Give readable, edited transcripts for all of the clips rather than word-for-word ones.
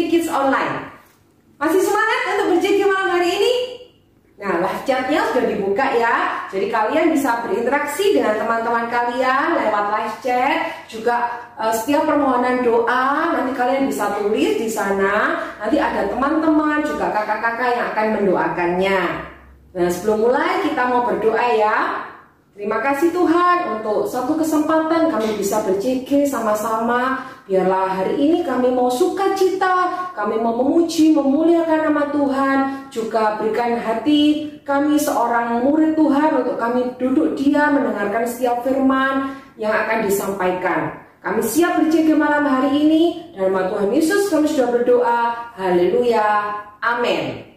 JG Kids Online. Masih semangat untuk ber-JG malam hari ini? Nah, live chatnya sudah dibuka ya. Jadi kalian bisa berinteraksi dengan teman-teman kalian lewat live chat. Juga setiap permohonan doa nanti kalian bisa tulis di sana. Nanti ada teman-teman juga kakak-kakak yang akan mendoakannya. Nah, sebelum mulai kita mau berdoa ya. Terima kasih Tuhan untuk satu kesempatan kami bisa ber-JG sama-sama. Biarlah hari ini kami mau sukacita, kami mau memuji, memuliakan nama Tuhan. Juga berikan hati kami seorang murid Tuhan untuk kami duduk diam mendengarkan setiap firman yang akan disampaikan. Kami siap ber-JG malam hari ini. Dalam nama Tuhan Yesus kami sudah berdoa. Haleluya. Amin.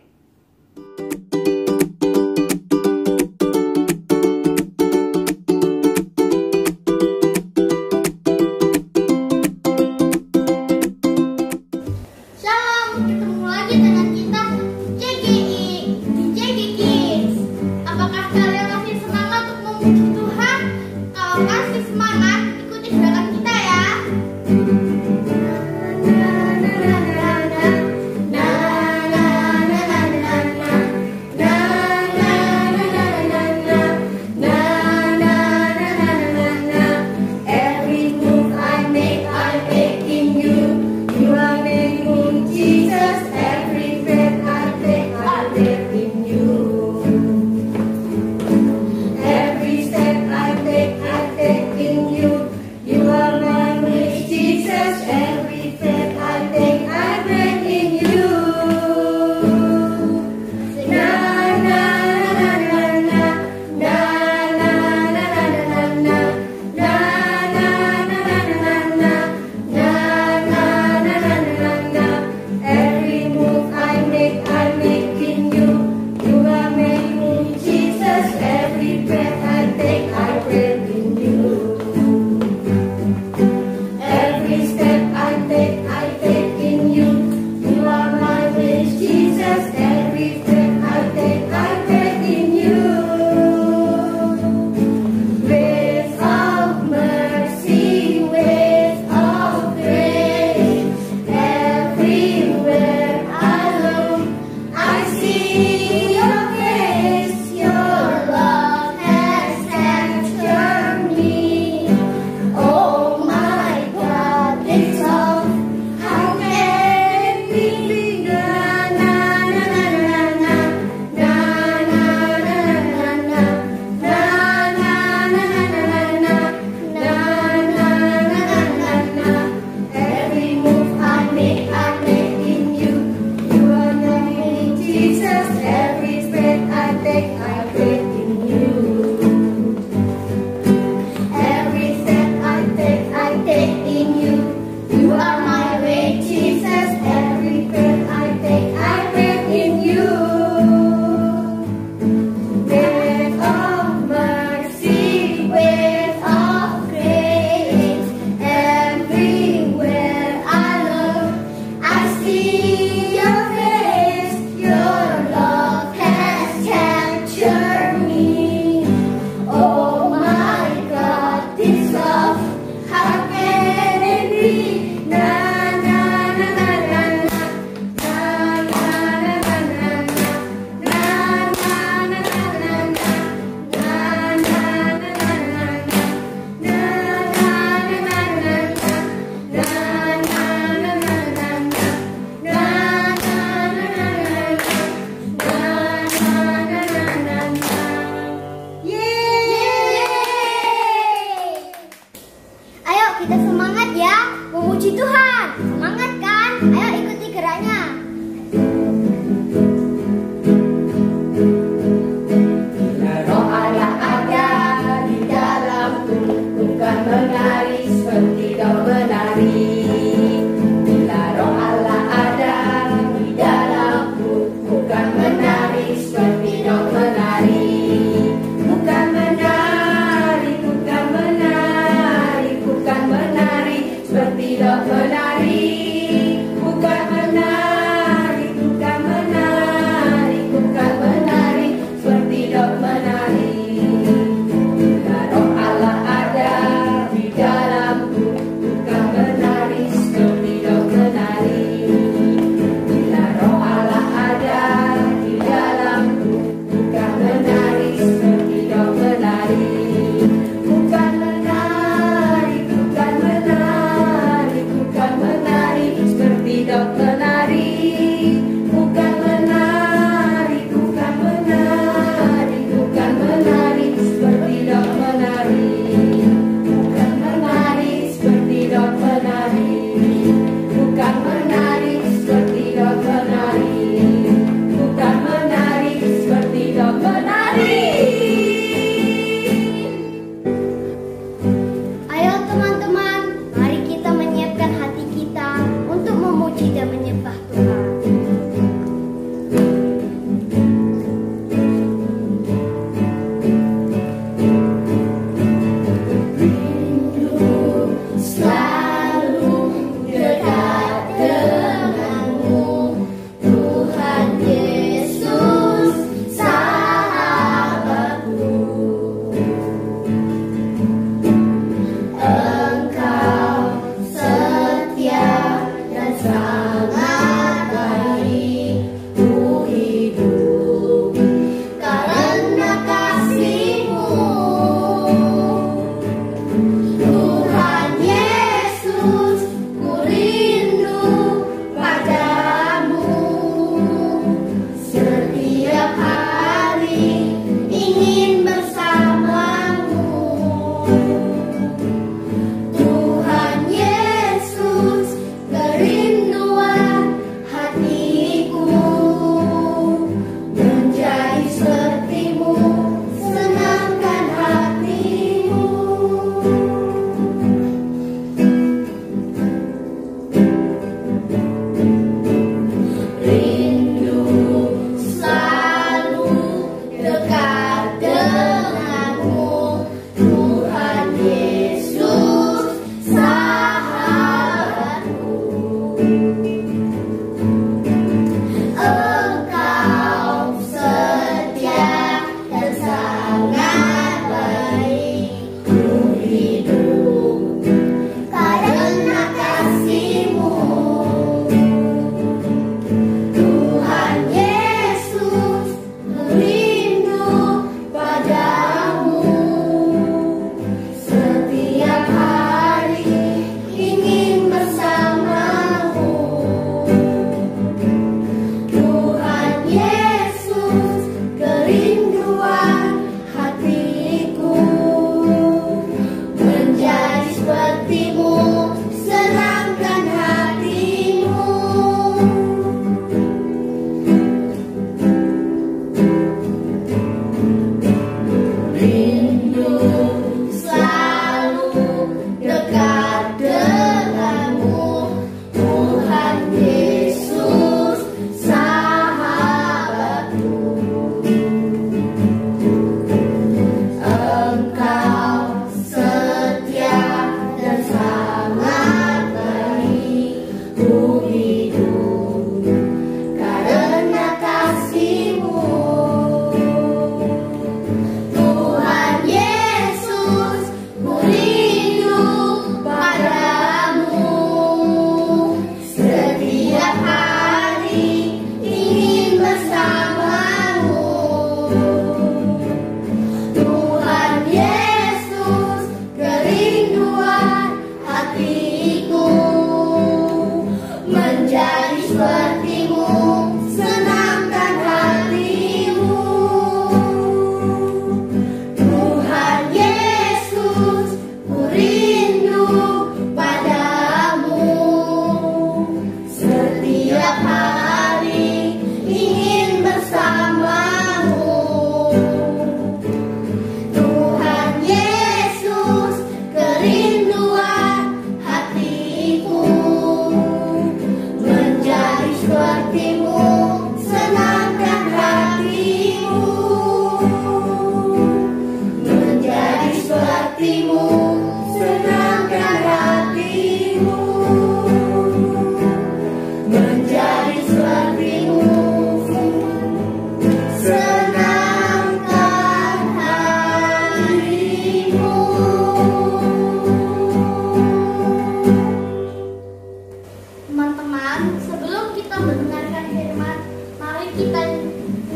kita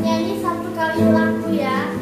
nyanyi satu kali lagu ya.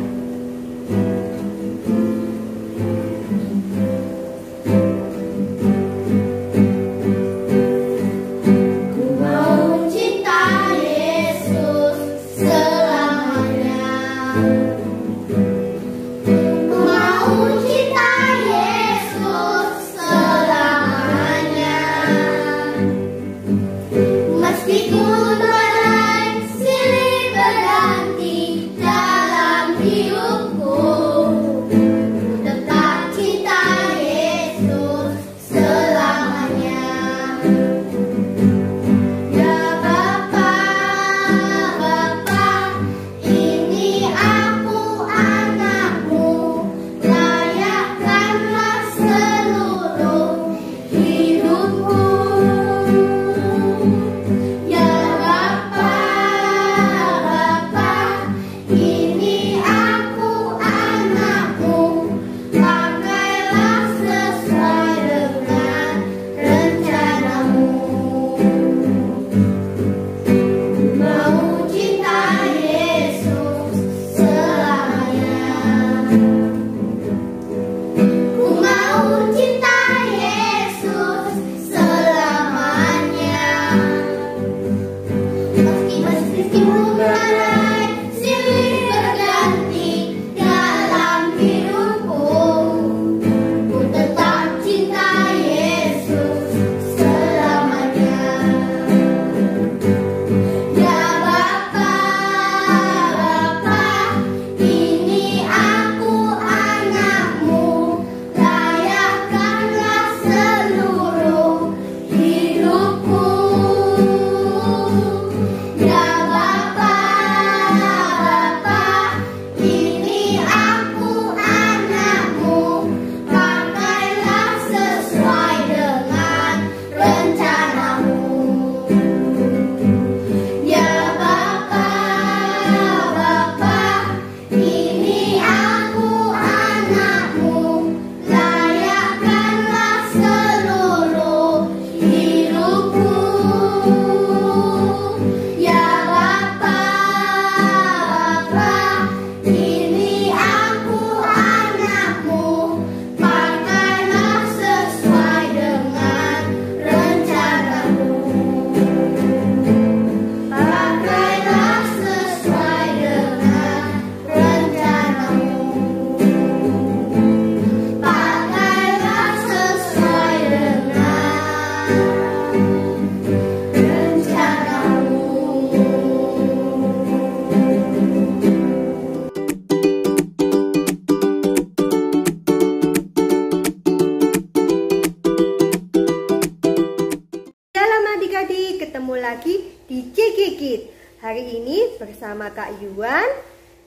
lagi di Cikikit. Hari ini bersama Kak Yuan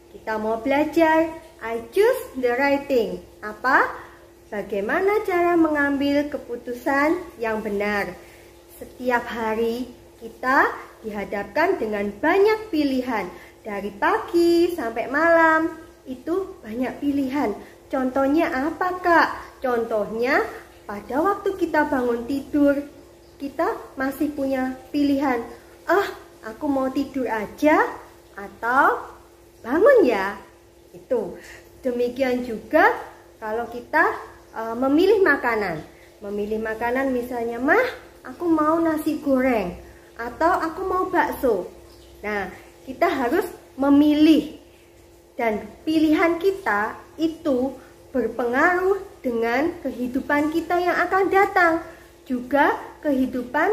kita mau belajar I choose the right thing. Apa? Bagaimana cara mengambil keputusan yang benar. Setiap hari kita dihadapkan dengan banyak pilihan. Dari pagi sampai malam itu banyak pilihan. Contohnya apa, Kak? Contohnya pada waktu kita bangun tidur, kita masih punya pilihan. Aku mau tidur aja atau bangun ya. Itu. Demikian juga kalau kita memilih makanan. Memilih makanan misalnya, Mah, aku mau nasi goreng atau aku mau bakso. Nah, kita harus memilih. Dan pilihan kita itu berpengaruh dengan kehidupan kita yang akan datang. Juga kehidupan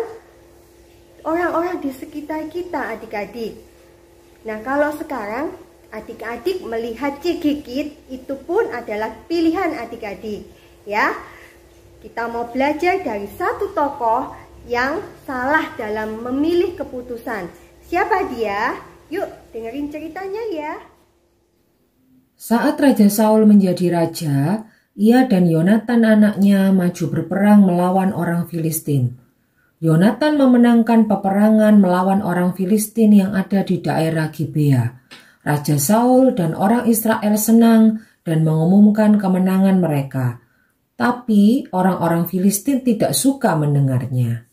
orang-orang di sekitar kita, adik-adik. Nah, kalau sekarang adik-adik melihat Cikikit, itu pun adalah pilihan adik-adik. Ya, kita mau belajar dari satu tokoh yang salah dalam memilih keputusan. Siapa dia? Yuk, dengerin ceritanya ya. Saat Raja Saul menjadi raja, ia dan Yonatan anaknya maju berperang melawan orang Filistin. Yonatan memenangkan peperangan melawan orang Filistin yang ada di daerah Gibea. Raja Saul dan orang Israel senang dan mengumumkan kemenangan mereka. Tapi orang-orang Filistin tidak suka mendengarnya.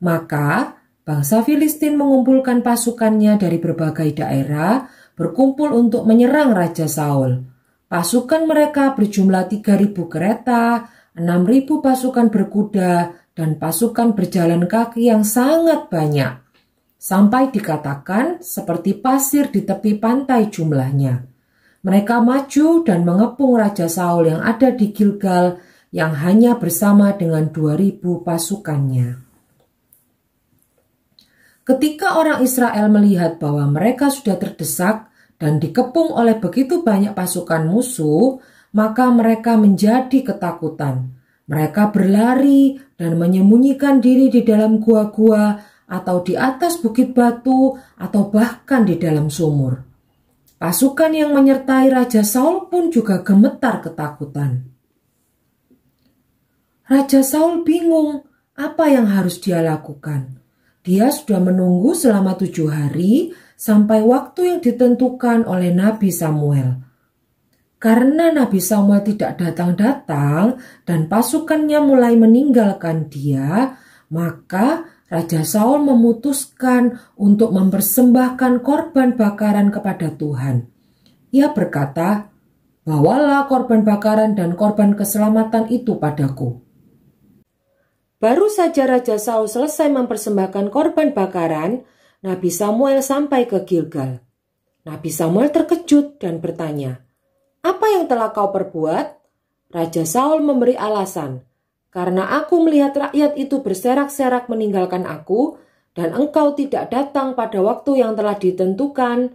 Maka bangsa Filistin mengumpulkan pasukannya dari berbagai daerah, berkumpul untuk menyerang Raja Saul. Pasukan mereka berjumlah 3.000 kereta, 6.000 pasukan berkuda, dan pasukan berjalan kaki yang sangat banyak. Sampai dikatakan seperti pasir di tepi pantai jumlahnya. Mereka maju dan mengepung Raja Saul yang ada di Gilgal yang hanya bersama dengan 2.000 pasukannya. Ketika orang Israel melihat bahwa mereka sudah terdesak dan dikepung oleh begitu banyak pasukan musuh, maka mereka menjadi ketakutan. Mereka berlari dan menyembunyikan diri di dalam gua-gua atau di atas bukit batu atau bahkan di dalam sumur. Pasukan yang menyertai Raja Saul pun juga gemetar ketakutan. Raja Saul bingung apa yang harus dia lakukan. Dia sudah menunggu selama 7 hari sampai waktu yang ditentukan oleh Nabi Samuel. Karena Nabi Samuel tidak datang-datang dan pasukannya mulai meninggalkan dia, maka Raja Saul memutuskan untuk mempersembahkan korban bakaran kepada Tuhan. Ia berkata, "Bawalah korban bakaran dan korban keselamatan itu padaku." Baru saja Raja Saul selesai mempersembahkan korban bakaran, Nabi Samuel sampai ke Gilgal. Nabi Samuel terkejut dan bertanya, "Apa yang telah kau perbuat?" Raja Saul memberi alasan, "Karena aku melihat rakyat itu berserak-serak meninggalkan aku, dan engkau tidak datang pada waktu yang telah ditentukan,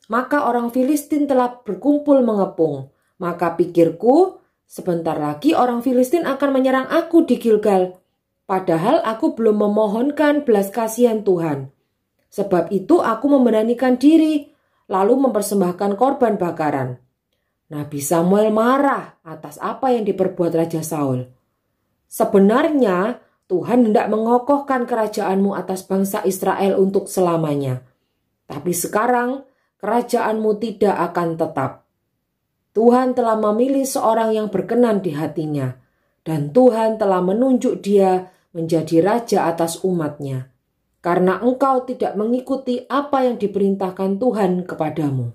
maka orang Filistin telah berkumpul mengepung. Maka pikirku, sebentar lagi orang Filistin akan menyerang aku di Gilgal. Padahal aku belum memohonkan belas kasihan Tuhan. Sebab itu aku memberanikan diri, lalu mempersembahkan korban bakaran." Nabi Samuel marah atas apa yang diperbuat Raja Saul. "Sebenarnya Tuhan hendak mengokohkan kerajaanmu atas bangsa Israel untuk selamanya. Tapi sekarang kerajaanmu tidak akan tetap. Tuhan telah memilih seorang yang berkenan di hatinya, dan Tuhan telah menunjuk dia menjadi raja atas umatnya, karena engkau tidak mengikuti apa yang diperintahkan Tuhan kepadamu."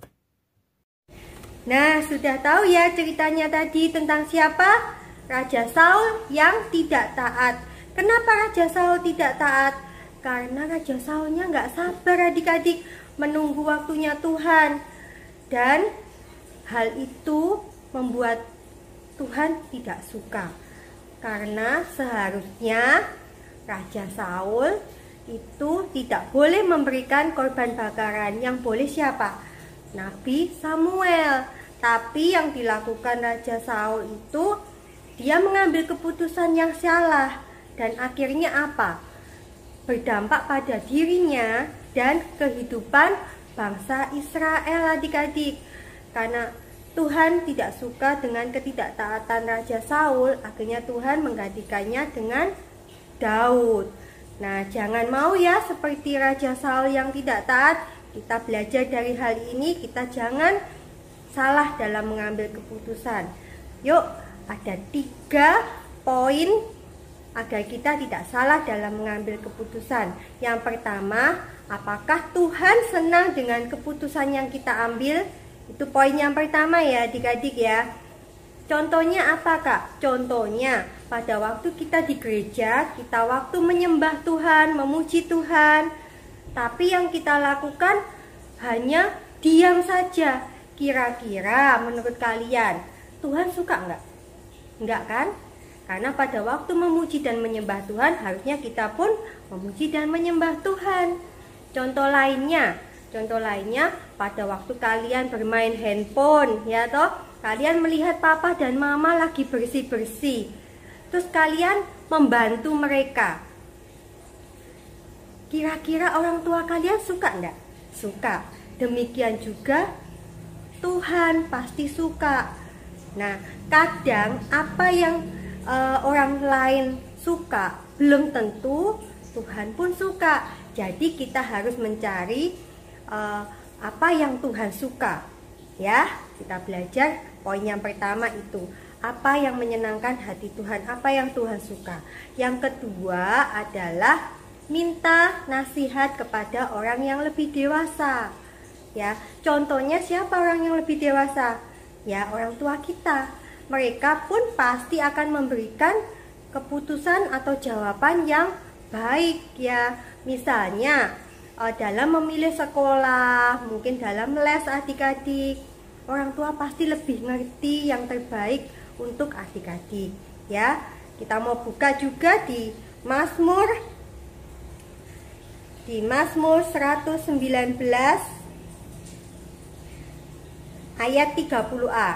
Nah, sudah tahu ya ceritanya tadi tentang siapa? Raja Saul yang tidak taat. Kenapa Raja Saul tidak taat? Karena Raja Saulnya nggak sabar adik-adik menunggu waktunya Tuhan. Dan hal itu membuat Tuhan tidak suka. Karena seharusnya Raja Saul itu tidak boleh memberikan korban bakaran. Yang boleh siapa? Nabi Samuel. Tapi yang dilakukan Raja Saul itu dia mengambil keputusan yang salah, dan akhirnya apa? Berdampak pada dirinya dan kehidupan bangsa Israel adik-adik. Karena Tuhan tidak suka dengan ketidaktaatan Raja Saul, akhirnya Tuhan menggantikannya dengan Daud. Nah, jangan mau ya seperti Raja Saul yang tidak taat. Kita belajar dari hal ini, kita jangan salah dalam mengambil keputusan. Yuk, ada 3 poin agar kita tidak salah dalam mengambil keputusan. Yang pertama, apakah Tuhan senang dengan keputusan yang kita ambil? Itu poin yang pertama ya adik-adik ya. Contohnya apa Kak? Contohnya pada waktu kita di gereja, kita waktu menyembah Tuhan, memuji Tuhan, tapi yang kita lakukan hanya diam saja. Kira-kira menurut kalian Tuhan suka enggak? Enggak kan? Karena pada waktu memuji dan menyembah Tuhan, harusnya kita pun memuji dan menyembah Tuhan. Contoh lainnya pada waktu kalian bermain handphone, ya toh, kalian melihat papa dan mama lagi bersih-bersih, terus kalian membantu mereka. Kira-kira orang tua kalian suka enggak? Suka. Demikian juga Tuhan pasti suka. Nah, kadang apa yang orang lain suka belum tentu Tuhan pun suka. Jadi kita harus mencari apa yang Tuhan suka. Ya, kita belajar poin yang pertama itu. Apa yang menyenangkan hati Tuhan, apa yang Tuhan suka. Yang kedua adalah minta nasihat kepada orang yang lebih dewasa. Ya, contohnya siapa orang yang lebih dewasa? Ya, orang tua kita. Mereka pun pasti akan memberikan keputusan atau jawaban yang baik ya. Misalnya dalam memilih sekolah, mungkin dalam les adik-adik, orang tua pasti lebih ngerti yang terbaik untuk adik-adik ya. Kita mau buka juga di Mazmur 119 ayat 30a.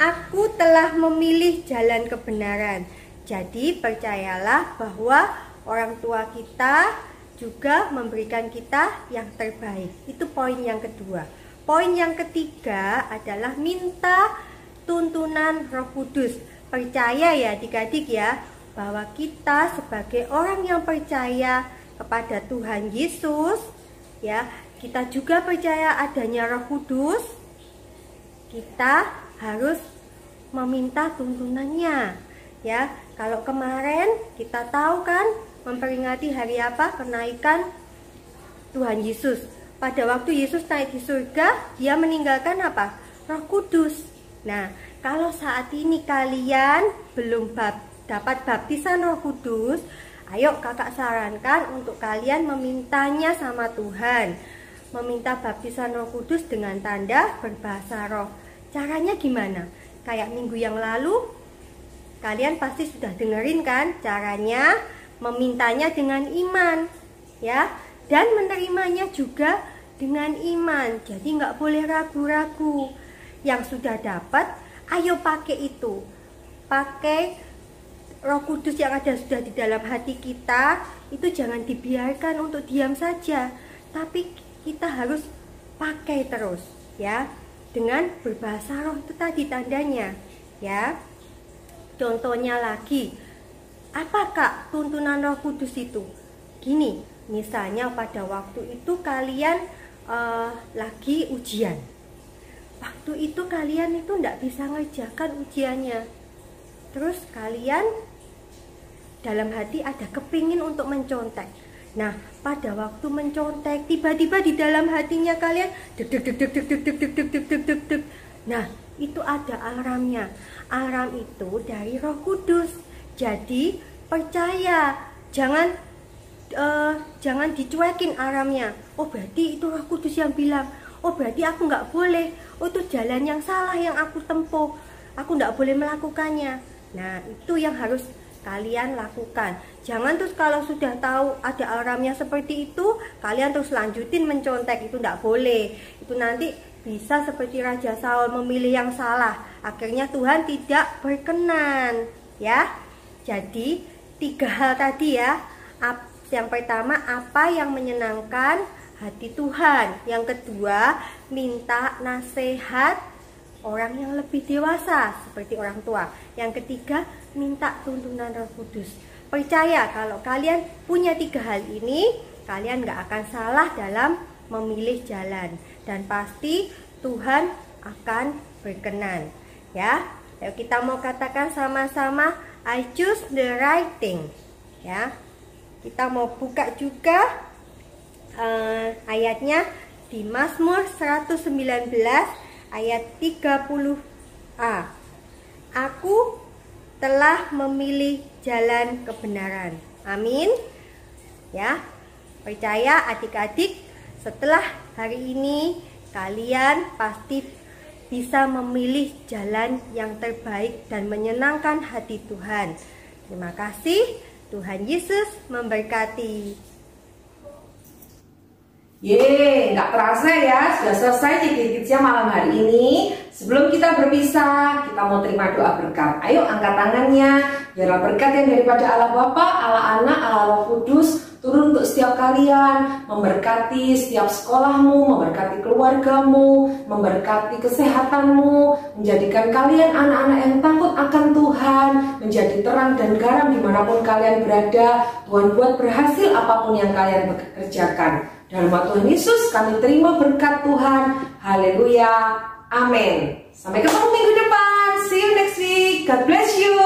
Aku telah memilih jalan kebenaran. Jadi percayalah bahwa orang tua kita juga memberikan kita yang terbaik. Itu poin yang kedua. Poin yang ketiga adalah minta tuntunan Roh Kudus. Percaya ya adik-adik ya, bahwa kita sebagai orang yang percaya kepada Tuhan Yesus ya, kita juga percaya adanya Roh Kudus. Kita harus meminta tuntunannya ya. Kalau kemarin kita tahu kan memperingati hari apa? Kenaikan Tuhan Yesus. Pada waktu Yesus naik di surga, dia meninggalkan apa? Roh Kudus. Nah, kalau saat ini kalian belum dapat baptisan Roh Kudus, ayo kakak sarankan untuk kalian memintanya sama Tuhan. Meminta baptisan Roh Kudus dengan tanda berbahasa roh. Caranya gimana? Kayak minggu yang lalu kalian pasti sudah dengerin kan caranya. Memintanya dengan iman ya, dan menerimanya juga dengan iman. Jadi nggak boleh ragu-ragu. Yang sudah dapat, ayo pakai itu. Pakai Roh Kudus yang ada sudah di dalam hati kita. Itu jangan dibiarkan untuk diam saja, tapi kita harus pakai terus ya. Dengan berbahasa roh itu tadi tandanya ya. Contohnya lagi, apa Kak tuntunan Roh Kudus itu? Gini, misalnya pada waktu itu kalian lagi ujian. Waktu itu kalian itu tidak bisa ngerjakan ujiannya. Terus kalian dalam hati ada kepingin untuk mencontek. Nah, pada waktu mencontek, tiba-tiba di dalam hatinya kalian deg deg deg deg deg deg deg deg deg deg deg deg. Nah, itu ada alarmnya. Alarm itu dari Roh Kudus. Jadi percaya, jangan dicuekin alarmnya. Oh berarti itu Roh Kudus yang bilang. Oh berarti aku nggak boleh. Oh itu jalan yang salah yang aku tempuh. Aku nggak boleh melakukannya. Nah itu yang harus kalian lakukan. Jangan terus kalau sudah tahu ada alarmnya seperti itu, kalian terus lanjutin mencontek. Itu nggak boleh. Itu nanti bisa seperti Raja Saul memilih yang salah. Akhirnya Tuhan tidak berkenan ya. Jadi 3 hal tadi ya. Yang pertama, apa yang menyenangkan hati Tuhan. Yang kedua, minta nasihat orang yang lebih dewasa seperti orang tua. Yang ketiga, minta tuntunan Roh Kudus. Percaya kalau kalian punya 3 hal ini, kalian gak akan salah dalam memilih jalan. Dan pasti Tuhan akan berkenan ya. Yuk kita mau katakan sama-sama, I choose the right thing ya. Kita mau buka juga ayatnya di Mazmur 119 ayat 30a. Aku telah memilih jalan kebenaran. Amin ya. Percaya adik-adik, setelah hari ini kalian pasti bisa memilih jalan yang terbaik dan menyenangkan hati Tuhan. Terima kasih. Tuhan Yesus memberkati. Yeay, nggak terasa ya, sudah selesai Cekit-Kidsnya malam hari ini. Sebelum kita berpisah, kita mau terima doa berkat. Ayo angkat tangannya, biarlah berkat yang daripada Allah Bapa, Allah Anak, Allah Roh Kudus turun untuk setiap kalian, memberkati setiap sekolahmu, memberkati keluargamu, memberkati kesehatanmu, menjadikan kalian anak-anak yang takut akan Tuhan, menjadi terang dan garam dimanapun kalian berada. Tuhan buat berhasil apapun yang kalian kerjakan. Dalam nama Tuhan Yesus kami terima berkat Tuhan. Haleluya. Amin. Sampai ketemu minggu depan. See you next week. God bless you.